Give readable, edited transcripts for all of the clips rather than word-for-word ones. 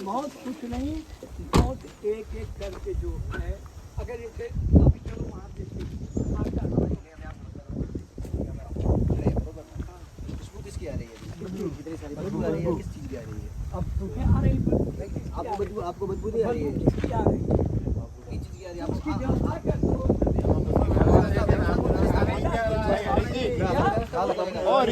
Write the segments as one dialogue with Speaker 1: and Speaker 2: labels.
Speaker 1: बहुत कुछ नहीं, बहुत एक एक करके जो है, अगर इसे अभी चलो वहाँ देखिए
Speaker 2: खुशबू किसकी आ रही है? कितनी सारी बदबू आ रही है, किस चीज़ की आ रही है?
Speaker 1: अब तुम्हें आ रही है,
Speaker 2: आपको बदबू नहीं आ रही है?
Speaker 1: किसकी आ रही है?
Speaker 2: किस चीज़ की आ रही है?
Speaker 1: उसकी
Speaker 2: आपको
Speaker 1: व्यवस्था कर दो।
Speaker 3: और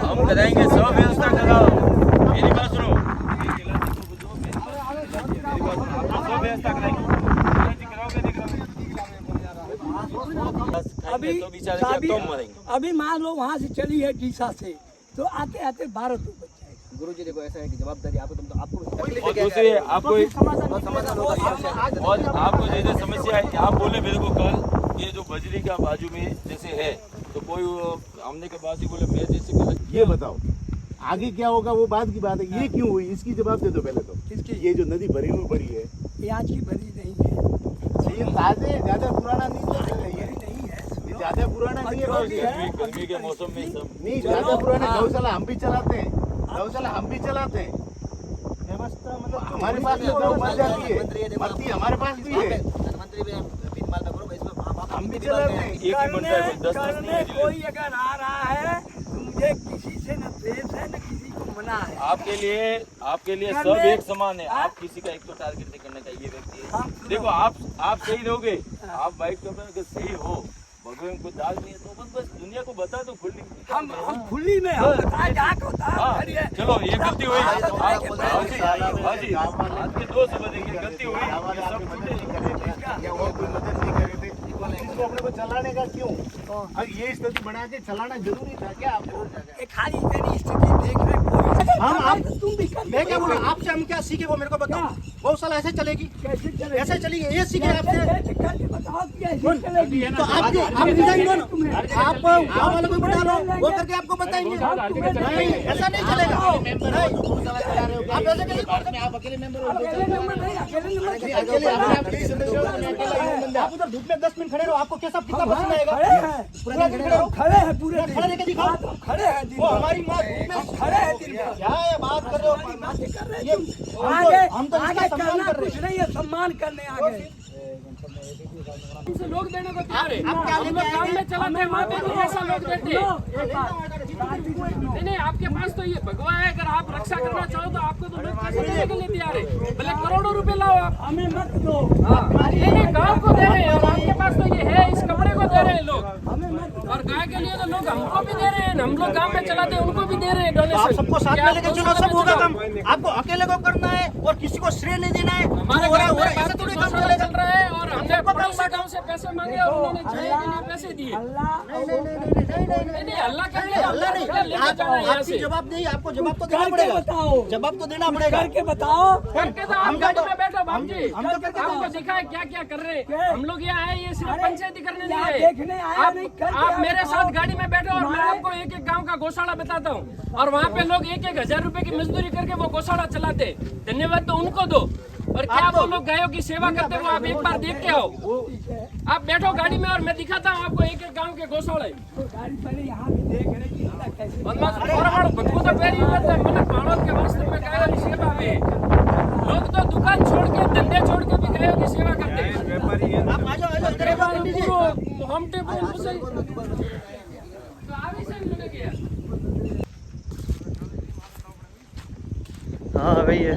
Speaker 4: हम कराएंगे, सब व्यवस्था कराओ। मेरी बात सुनो, सब व्यवस्था कराएंगे।
Speaker 1: अभी मान लो वहाँ से चली है डीसा से, तो आते आते 12 तो बज जाएगा।
Speaker 2: गुरु जी देखो ऐसा है कि जवाबदारी आपको, तुम तो आपको
Speaker 4: और दूसरी आपको और आपको जैसे समस्या है, आप बोले मेरे को कल ये जो बजरी का बाजू में जैसे है, तो कोई हमने के बाजू बोले मैं जैसे गलत।
Speaker 3: ये बताओ आगे क्या होगा वो बात की बात है, ये क्यों हुई इसकी जवाब दे दो पहले तो।
Speaker 1: किसकी?
Speaker 3: ये जो नदी भरी हुई पड़ी है,
Speaker 1: ये आज की भरी नहीं है,
Speaker 3: ये ताजे ज्यादा पुराना नहीं तो नहीं है,
Speaker 1: नहीं है,
Speaker 3: ये ज्यादा पुराना नहीं है बाबूजी।
Speaker 4: गर्मी के मौसम में सब
Speaker 3: नहीं ज्यादा पुराना गौशाला हम भी चलाते हैं, गौशाला हम भी चलाते हैं। व्यवस्था मतलब हमारे पास में गौ मर जाती है, मरती है हमारे पास भी है,
Speaker 2: धनवंतरी में बीमार ना करो, इसमें आप
Speaker 3: हम भी चलाते हैं।
Speaker 4: एक ही बनता है, कोई 10
Speaker 1: करने कोई अगर आ रहा है तो मुझे किसी से न द्वेष है न किसी को मना है।
Speaker 4: आपके लिए सब एक समान है। आप किसी का एक तो टारगेट नहीं करना चाहिए। ये व्यक्ति है, देखो आप सही रहोगे, आप बाइक कर अगर सही हो, भगवान को दाल नहीं है तो बस दुनिया को बता दो खुली।
Speaker 1: हम खुली में हम बताए
Speaker 4: चलो ये गलती हुई, हाजी आपके दोस्त बनेंगे, गलती हुई, ये सब
Speaker 3: या और कोई मदद नहीं कर रहे थे, इसको अपने को चलाने का क्यों? और ये स्थिति बना के चलाना जरूरी था क्या आपको?
Speaker 1: खाली तेरी स्थिति देख रहे कोई
Speaker 5: हम आप
Speaker 1: तुम भी कर
Speaker 5: मैं क्या बोलूं आपसे, हम क्या सीखे वो मेरे को बताओ। गौशाला ऐसे चलेगी,
Speaker 1: कैसे चले
Speaker 5: ऐसे चलेगी, ये सीखे आपसे।
Speaker 1: करके बताओ कि ऐसे चलेगी।
Speaker 5: तो आप डिजाइन दो, आप गाँव वालों को बिठा लो, वो करके आपको बताएंगे। नहीं ऐसा नहीं चलेगा, आप ऐसे कैसे?
Speaker 3: आप अकेले मेंबर हो,
Speaker 1: अकेले नंबर नहीं, अकेले नंबर
Speaker 3: अकेले अपने आप यही समझो कि मैं अकेला ही हूं बंदा।
Speaker 5: आप उधर धूप में 10 मिनट खड़े रहो, आपको कैसा कितना पसंद आएगा?
Speaker 1: खड़े हैं
Speaker 5: पूरा दिन खड़े रहो,
Speaker 1: खड़े हैं पूरे दिन।
Speaker 5: खड़े रहकर दिखाओ।
Speaker 1: तो खड़े हैं दिन
Speaker 5: वो
Speaker 1: भर।
Speaker 5: हमारी माँ धूप में
Speaker 1: खड़े हैं दिन भर।
Speaker 5: क्या है बात कर रहे हो?
Speaker 1: बातें कर रहे
Speaker 5: ये
Speaker 1: हैं आगे
Speaker 5: हम तो
Speaker 1: आगे
Speaker 5: इसका सम्मान
Speaker 1: करना
Speaker 5: कर रहे
Speaker 1: कुछ नहीं है, सम्मान करने आगे
Speaker 6: हमसे लोग देने को तैयार है।
Speaker 5: आप क्या
Speaker 6: हम लोग गाँव में चलाते हैं, वहाँ पे भी ऐसा लोग देते हैं। नहीं नहीं, आपके पास तो ये भगवा है, अगर आप रक्षा करना चाहो तो आपको तो लोग पैसे देने के लिए तैयार है, भले करोड़ों रुपए लाओ आप।
Speaker 1: हमें मत दो,
Speaker 6: नहीं गाँव को दे रहे हैं, और आपके पास तो ये है, इस कपड़े को दे रहे हैं लोग,
Speaker 1: हमें मत दो।
Speaker 6: और गाय के लिए तो लोग हमको भी दे रहे हैं, हम लोग गाँव में चलाते हैं उनको भी दे रहे हैं
Speaker 5: आप
Speaker 6: डोनेशन।
Speaker 5: सबको साथ में लेकर चलो, सब होगा काम। आपको अकेले को करना है और किसी को श्रेय नहीं देना है।
Speaker 6: हमारे
Speaker 5: हो रहा
Speaker 6: गाँव में
Speaker 5: ऐसा थोड़ी काम
Speaker 6: गौशाला
Speaker 5: चलेगा।
Speaker 6: चल रहा है, और हमने पड़ोसी गाँव से पैसे मांगे और उन्होंने छाया के लिए पैसे दिए। नहीं नहीं, अल्लाह कर ले,
Speaker 5: अल्लाह नहीं,
Speaker 6: लेके जाना है यहाँ
Speaker 5: आपकी
Speaker 6: से।
Speaker 5: जवाब नहीं, आपको जवाब तो देना
Speaker 1: करके
Speaker 5: पड़ेगा।
Speaker 1: बताओ,
Speaker 5: जवाब तो देना पड़ेगा।
Speaker 1: करके बताओ।
Speaker 6: करके तो आप गाड़ी में बैठो बाबूजी,
Speaker 5: हम तो करके
Speaker 6: आपको दिखाए क्या क्या कर रहे हैं। हम लोग यहाँ आए, ये सिर्फ पंचायती करने नहीं
Speaker 1: यहाँ
Speaker 6: आए।
Speaker 1: देखने आया
Speaker 6: आप
Speaker 1: नहीं, करके
Speaker 6: आप
Speaker 1: आओ,
Speaker 6: मेरे
Speaker 1: बताओ।
Speaker 6: साथ गाड़ी में बैठो और मैं आपको एक एक गांव का गौशाला बताता हूँ, और वहाँ पे लोग 1-1 हजार रुपए की मजदूरी करके वो गौशाला चलाते। धन्यवाद तो उनको दो। और क्या वो लोग गायों की सेवा करते हो, आप एक बार देख के आओ। आप बैठो गाड़ी में और मैं दिखाता हूँ आपको एक एक गाँव के गौशाले।
Speaker 1: गाड़ी पहले यहाँ भी देख रहे कि इसका कैसे
Speaker 6: सेवा में लोग तो दुकान छोड़ के धंधे छोड़ के भी गायों की सेवा करते हैं।
Speaker 5: आप आ जाओ इधर एक बार दीजिए।
Speaker 6: हम टेबल से तो आगे से मिलेंगे।
Speaker 2: हाँ भैया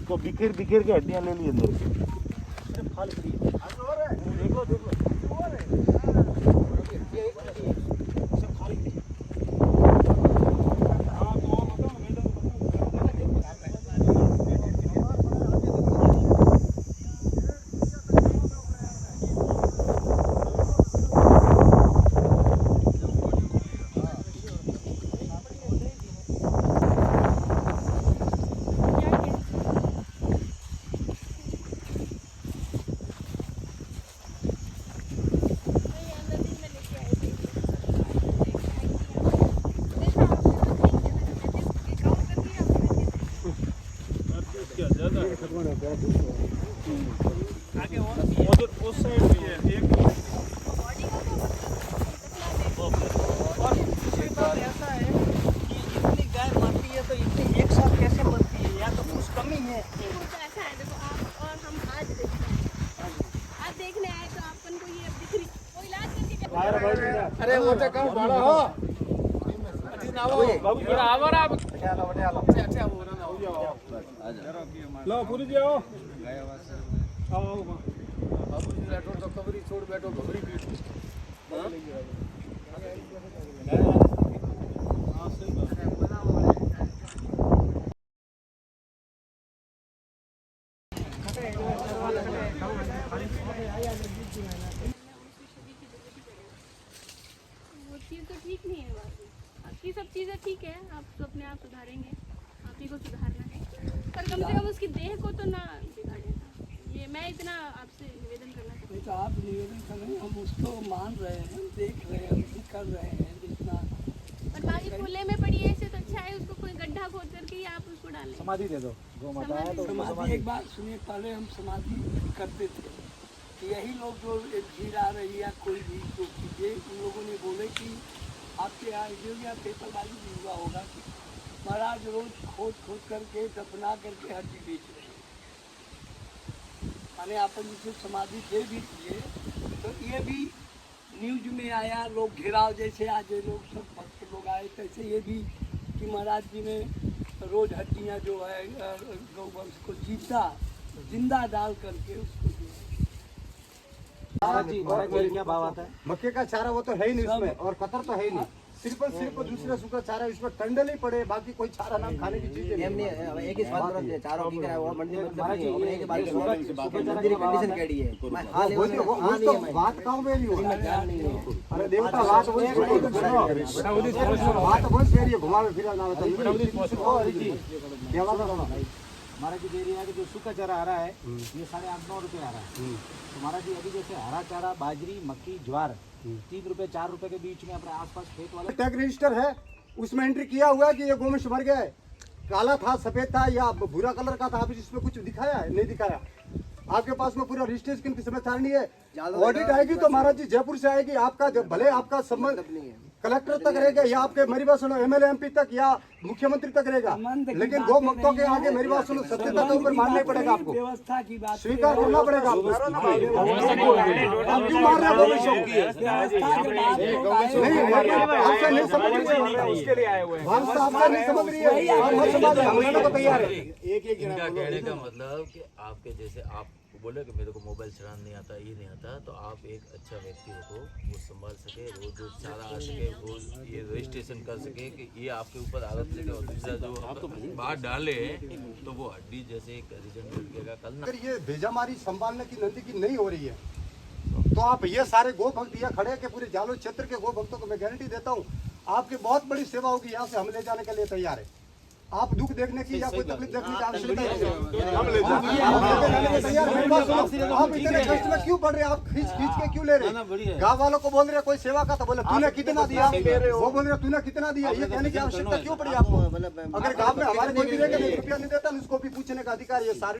Speaker 3: उसको बिखेर बिखेर के हड्डियां ले ली अंदर से। देखो देखो
Speaker 5: ऐसा है कि इतनी गाय मरती है तो इतनी एक साथ कैसे मरती है, या तो कुछ कमी है।
Speaker 7: वो तो ऐसा है, देखो आप और हम आज देखते हैं, आज देखने आए तो अपन को ये अब दिख रही वो इलाज करके
Speaker 5: अरे वो तो कम बड़ा हो
Speaker 6: बराबर आप
Speaker 5: लो पूरी जी आओ आओ बाबू जी बैठो तो खबरी छोड़ बैठो खबरी
Speaker 7: वो चीज़ तो ठीक नहीं है बाकी आपकी सब चीज़ें ठीक है, आप तो अपने आप सुधारेंगे, आप ही को सुधारना है, पर कम से कम उसकी देह को तो ना बिगाड़े ना। ये मैं इतना आपसे निवेदन करना चाहती
Speaker 1: तो आप निवेदन कर रहे हैं, हम उसको मान रहे हैं, देख रहे हैं, उसको कर रहे हैं जितना।
Speaker 7: हूँ, और बाकी खुले में पड़ी है इससे तो अच्छा है उसको कोई गड्ढा खोद करके ही आप उसको डालें।
Speaker 5: समाधि दे दो गौ माता है तो
Speaker 1: समाधि एक बात सुनिए, पहले हम समाधि करते थे, यही लोग जो एक भीड़ आ रही है कोई भी जो चीजें, उन लोगों ने बोले कि आपके यहाँ जो या पेपरबाजी भी हुआ होगा कि महाराज रोज खोद खोद करके दफना करके हड्डी बेच रहे हैं। माने अपन जिसे समाधि दे भी दिए तो ये भी न्यूज में आया, लोग घेराव जैसे आज ये लोग सब भक्त लोग आए तैसे ये भी कि महाराज जी ने रोज हड्डियाँ जो है गौवंश को जिंदा डाल करके उसको
Speaker 5: क्या भाव आता है? मक्के का चारा वो तो है ही नहीं उसमें, और कतर तो है ही नहीं, सिर्फ और सिर्फ दूसरा सूखा चारा इसमें टंडल ही पड़े, बाकी कोई चारा नाम खाने की चीज नहीं।
Speaker 2: एक ही स्वाद है, चारों की तरह वो मंडी मतलब नहीं है, एक बार मंदिर की कंडीशन कैडी है। मैं हां ले
Speaker 5: वो तो बात गांव में नहीं हो, अरे देवता बात वो बात बहुत सेरी है, घुमावे फिरा ना बताइए।
Speaker 8: हमारा जो एरिया है जो सूखा चारा आ रहा है ये 8.5-9 रुपये आ रहा है। तो हमारा जी अभी जैसे हरा चारा बाजरी मक्की ज्वार 3 रुपये 4 रुपये के बीच में अपने आसपास खेत वाले
Speaker 5: टैग रजिस्टर है, उसमें एंट्री किया हुआ है कि ये गोवंश मर गया है, काला था सफेद था या भूरा कलर का था, अभी इसमें कुछ दिखाया है नहीं दिखाया। आपके पास में पूरा रजिस्ट्रेशन की समय सारणी है, ऑडिट आएगी तो महाराज जी जयपुर से आएगी, आपका जब भले आपका संबंध कलेक्टर तक रहेगा या आपके मेरी बात सुनो एमएलए एमपी तक या मुख्यमंत्री तक रहेगा, लेकिन गौ भक्तों के आगे मेरी बात सुनो सत्यता के ऊपर मानना ही पड़ेगा, आपको
Speaker 1: व्यवस्था की बात
Speaker 5: स्वीकार करना पड़ेगा। आप क्यों मार रहे हैं गोवंशों की? नहीं आपसे नहीं समझ रही है, उसके लिए आए हुए हैं, आपसे नहीं समझ रही है, हम हर समाज हमने को तैयार है।
Speaker 4: इनका कहने का मतलब कि आपके जैसे आप बोले कि मेरे को मोबाइल चलाना नहीं आता, ये नहीं आता, तो आप एक अच्छा व्यक्ति हो तो वो संभाल सके, रोज रोज चारा आ सके, रोज ये रजिस्ट्रेशन कर सके कि ये आपके ऊपर आरोप लगे, और दूसरा जो आप तो बाहर डाले तो वो हड्डी जैसे एक रिजल्ट लगेगा कल ना।
Speaker 5: अगर ये भेजामारी संभालने की नंदी की नहीं हो रही है तो आप ये सारे गो भक्त यहाँ खड़े के पूरे जालोर क्षेत्र के गो भक्तों को मैं गारंटी देता हूँ आपकी बहुत बड़ी सेवा होगी, यहाँ से हम ले जाने के लिए तैयार है। आप दुख देखने की या कोई तकलीफ देखने की आवश्यकता नहीं, आप इतने कष्ट में क्यों पड़ रहे हैं, आप खींच के क्यों ले रहे हैं? गाँव वालों को बोल रहे कोई सेवा का तो बोले तूने कितना दिया, वो बोल रहे तूने कितना दिया, ये कहने की आवश्यकता क्यों पड़ी आपको? अगर गाँव में हमारे कोई भी रहेगा 1 रुपया नहीं देता, उसको भी पूछने का अधिकार ये सारे